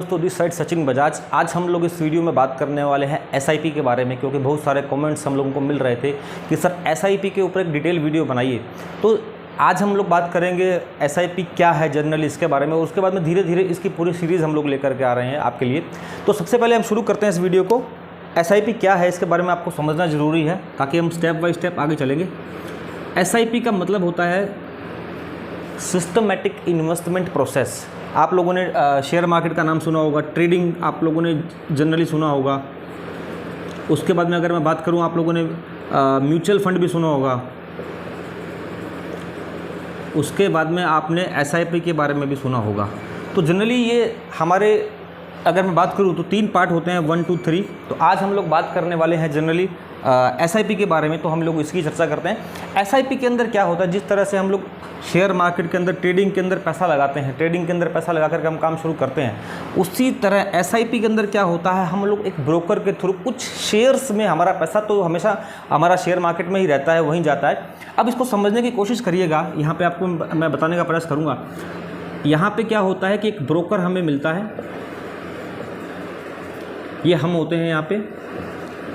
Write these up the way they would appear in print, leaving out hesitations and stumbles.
दोस्तों this side Sachin Bajaj. आज हम लोग इस वीडियो में बात करने वाले हैं एसआईपी के बारे में, क्योंकि बहुत सारे कमेंट्स हम लोगों को मिल रहे थे कि सर एसआईपी के ऊपर एक डिटेल वीडियो बनाइए। तो आज हम लोग बात करेंगे एसआईपी क्या है जनरली इसके बारे में, और उसके बाद में धीरे धीरे इसकी पूरी सीरीज़ हम लोग लेकर के आ रहे हैं आपके लिए। तो सबसे पहले हम शुरू करते हैं इस वीडियो को। एसआईपी क्या है इसके बारे में आपको समझना ज़रूरी है ताकि हम स्टेप बाय स्टेप आगे चलेंगे। एसआईपी का मतलब होता है सिस्टमेटिक इन्वेस्टमेंट प्रोसेस। आप लोगों ने शेयर मार्केट का नाम सुना होगा, ट्रेडिंग आप लोगों ने जनरली सुना होगा। उसके बाद में अगर मैं बात करूं, आप लोगों ने म्यूचुअल फंड भी सुना होगा। उसके बाद में आपने एसआईपी के बारे में भी सुना होगा। तो जनरली ये हमारे अगर मैं बात करूं तो 3 पार्ट होते हैं, 1, 2, 3। तो आज हम लोग बात करने वाले हैं जनरली एसआईपी के बारे में। तो हम लोग इसकी चर्चा करते हैं। एसआईपी के अंदर क्या होता है, जिस तरह से हम लोग शेयर मार्केट के अंदर ट्रेडिंग के अंदर पैसा लगाते हैं, ट्रेडिंग के अंदर पैसा लगा करके हम काम शुरू करते हैं, उसी तरह एसआईपी के अंदर क्या होता है, हम लोग एक ब्रोकर के थ्रू कुछ शेयर्स में, हमारा पैसा तो हमेशा हमारा शेयर मार्केट में ही रहता है, वहीं जाता है। अब इसको समझने की कोशिश करिएगा। यहाँ पे आपको मैं बताने का प्रयास करूँगा। यहाँ पे क्या होता है कि एक ब्रोकर हमें मिलता है, ये हम होते हैं, यहाँ पे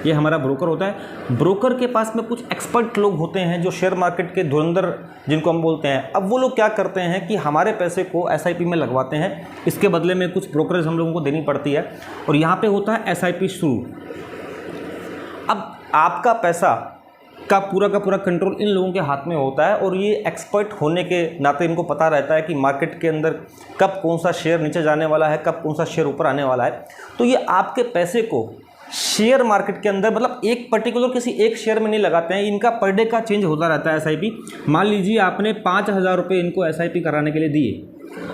ये हमारा ब्रोकर होता है। ब्रोकर के पास में कुछ एक्सपर्ट लोग होते हैं जो शेयर मार्केट के धुरंधर जिनको हम बोलते हैं। अब वो लोग क्या करते हैं कि हमारे पैसे को एसआईपी में लगवाते हैं, इसके बदले में कुछ ब्रोकरेज हम लोगों को देनी पड़ती है, और यहाँ पे होता है एसआईपी शुरू। अब आपका पैसा का पूरा कंट्रोल इन लोगों के हाथ में होता है, और ये एक्सपर्ट होने के नाते इनको पता रहता है कि मार्केट के अंदर कब कौन सा शेयर नीचे जाने वाला है, कब कौन सा शेयर ऊपर आने वाला है। तो ये आपके पैसे को शेयर मार्केट के अंदर, मतलब एक पर्टिकुलर किसी एक शेयर में नहीं लगाते हैं, इनका पर डे का चेंज होता रहता है एसआईपी। मान लीजिए आपने 5,000 रुपये इनको एसआईपी कराने के लिए दिए।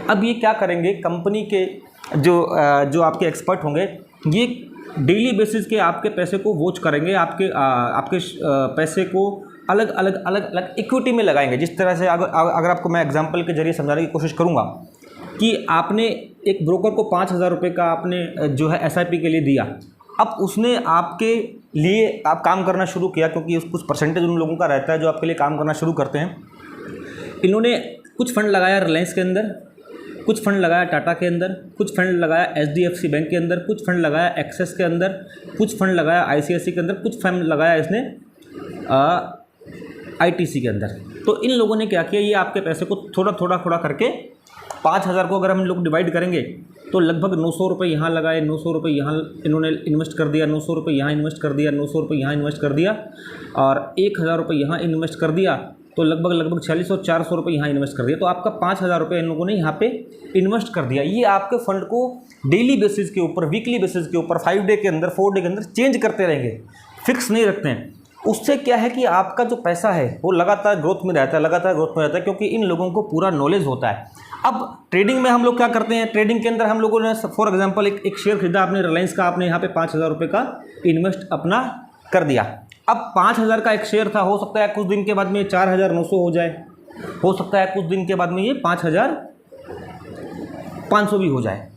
अब ये क्या करेंगे, कंपनी के जो आपके एक्सपर्ट होंगे, ये डेली बेसिस के आपके पैसे को वॉच करेंगे, आपके पैसे को अलग अलग इक्विटी में लगाएंगे। जिस तरह से अगर आपको मैं एग्जांपल के जरिए समझाने की कोशिश करूंगा कि आपने एक ब्रोकर को 5,000 रुपये का आपने जो है एसआईपी के लिए दिया। अब उसने आपके लिए आप काम करना शुरू किया, क्योंकि कुछ परसेंटेज उन लोगों का रहता है जो आपके लिए काम करना शुरू करते हैं। इन्होंने कुछ फंड लगाया रिलायंस के अंदर, कुछ फंड लगाया टाटा के अंदर, कुछ फंड लगाया एचडीएफसी बैंक के अंदर, कुछ फंड लगाया एक्सिस के अंदर, कुछ फंड लगाया आईसीआईसी के अंदर, कुछ फंड लगाया इसने आईटीसी के अंदर। तो इन लोगों ने क्या किया, ये आपके पैसे को थोड़ा करके 5,000 को अगर हम लोग डिवाइड करेंगे तो लगभग 900 रुपये यहाँ लगाए, 900 रुपये यहाँ इन्होंने इन्वेस्ट कर दिया, 900 रुपये यहाँ इन्वेस्ट कर दिया, 900 रुपये यहाँ इन्वेस्ट कर दिया, और 1,000 रुपये यहाँ इन्वेस्ट कर दिया, तो लगभग 46 और 400 रुपये यहाँ इन्वेस्ट कर दिया। तो आपका 5,000 रुपये इन लोगों ने यहाँ पे इन्वेस्ट कर दिया। ये आपके फंड को डेली बेसिस के ऊपर, वीकली बेसिस के ऊपर, 5 डे के अंदर, 4 डे के अंदर चेंज करते रहेंगे, फिक्स नहीं रखते हैं। उससे क्या है कि आपका जो पैसा है वो लगातार ग्रोथ में रहता है, क्योंकि इन लोगों को पूरा नॉलेज होता है। अब ट्रेडिंग में हम लोग क्या करते हैं, ट्रेडिंग के अंदर हम लोगों ने फॉर एग्जांपल एक शेयर खरीदा आपने रिलायंस का, आपने यहाँ पे 5,000 रुपये का इन्वेस्ट अपना कर दिया। अब 5,000 का एक शेयर था, हो सकता है कुछ दिन के बाद में 4,900 हो जाए, हो सकता है कुछ दिन के बाद में ये 5,500 भी हो जाए।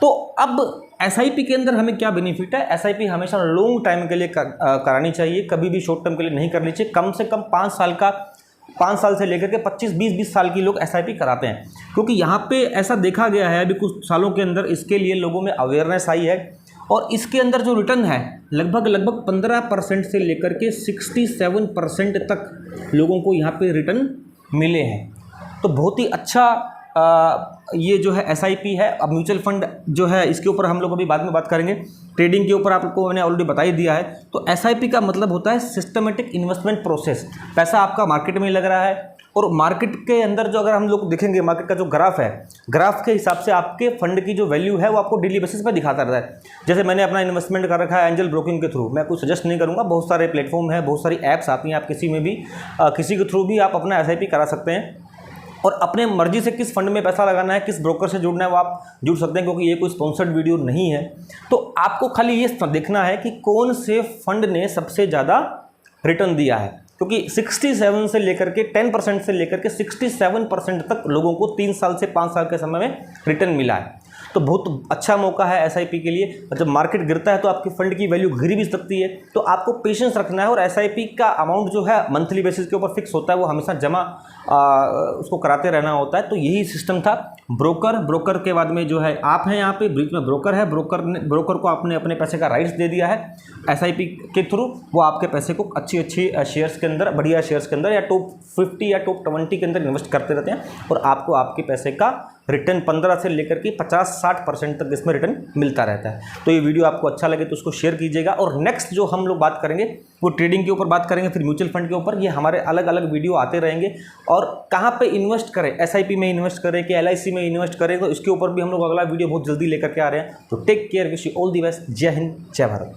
तो अब एसआईपी के अंदर हमें क्या बेनिफिट है, एसआईपी हमेशा लॉन्ग टाइम के लिए करानी चाहिए, कभी भी शॉर्ट टर्म के लिए नहीं करनी चाहिए। कम से कम 5 साल से लेकर के 25, 20 साल की लोग एसआईपी कराते हैं, क्योंकि यहाँ पे ऐसा देखा गया है अभी कुछ सालों के अंदर इसके लिए लोगों में अवेयरनेस आई है, और इसके अंदर जो रिटर्न है लगभग 15% से लेकर के 67% तक लोगों को यहाँ पे रिटर्न मिले हैं। तो बहुत ही अच्छा ये जो है एसआईपी है। अब म्यूचुअल फंड जो है इसके ऊपर हम लोग अभी बाद में बात करेंगे। ट्रेडिंग के ऊपर आपको मैंने ऑलरेडी बता ही दिया है। तो एसआईपी का मतलब होता है सिस्टमेटिक इन्वेस्टमेंट प्रोसेस। पैसा आपका मार्केट में लग रहा है, और मार्केट के अंदर जो अगर हम लोग देखेंगे, मार्केट का जो ग्राफ है, ग्राफ के हिसाब से आपके फंड की जो वैल्यू है वो आपको डेली बेसिस पर दिखाता रहता है। जैसे मैंने अपना इन्वेस्टमेंट कर रखा है एंजल ब्रोकिंग के थ्रू, मैं कुछ सजेस्ट नहीं करूँगा, बहुत सारे प्लेटफॉर्म है, बहुत सारी ऐप्स आती हैं, आप किसी में भी किसी के थ्रू भी आप अपना एसआईपी करा सकते हैं, और अपने मर्जी से किस फंड में पैसा लगाना है, किस ब्रोकर से जुड़ना है वो आप जुड़ सकते हैं, क्योंकि ये कोई स्पॉन्सर्ड वीडियो नहीं है। तो आपको खाली ये देखना है कि कौन से फंड ने सबसे ज़्यादा रिटर्न दिया है, क्योंकि 67 से लेकर के 10% से लेकर के 67% तक लोगों को 3 साल से 5 साल के समय में रिटर्न मिला है। तो बहुत अच्छा मौका है एसआईपी के लिए। और जब मार्केट गिरता है तो आपकी फंड की वैल्यू गिर भी सकती है, तो आपको पेशेंस रखना है। और एसआईपी का अमाउंट जो है मंथली बेसिस के ऊपर फिक्स होता है, वो हमेशा जमा उसको कराते रहना होता है। तो यही सिस्टम था। ब्रोकर के बाद में जो है आप हैं यहाँ पे, बीच में ब्रोकर है, ब्रोकर को आपने अपने पैसे का राइट्स दे दिया है एसआईपी के थ्रू। वो आपके पैसे को अच्छी शेयर्स के अंदर, बढ़िया शेयर्स के अंदर या टॉप 50 या टॉप 20 के अंदर इन्वेस्ट करते रहते हैं, और आपको आपके पैसे का रिटर्न 15 से लेकर के 50-60% तक इसमें रिटर्न मिलता रहता है। तो ये वीडियो आपको अच्छा लगे तो उसको शेयर कीजिएगा। और नेक्स्ट जो हम लोग बात करेंगे वो ट्रेडिंग के ऊपर बात करेंगे, फिर म्यूचुअल फंड के ऊपर। ये हमारे अलग अलग वीडियो आते रहेंगे। और कहाँ पे इन्वेस्ट करें, एसआईपी में इन्वेस्ट करें कि एलआईसी में इन्वेस्ट करें, तो इसके ऊपर भी हम लोग अगला वीडियो बहुत जल्दी लेकर के आ रहे हैं। तो take care, wish you all the best. जय हिंद, जय भारत।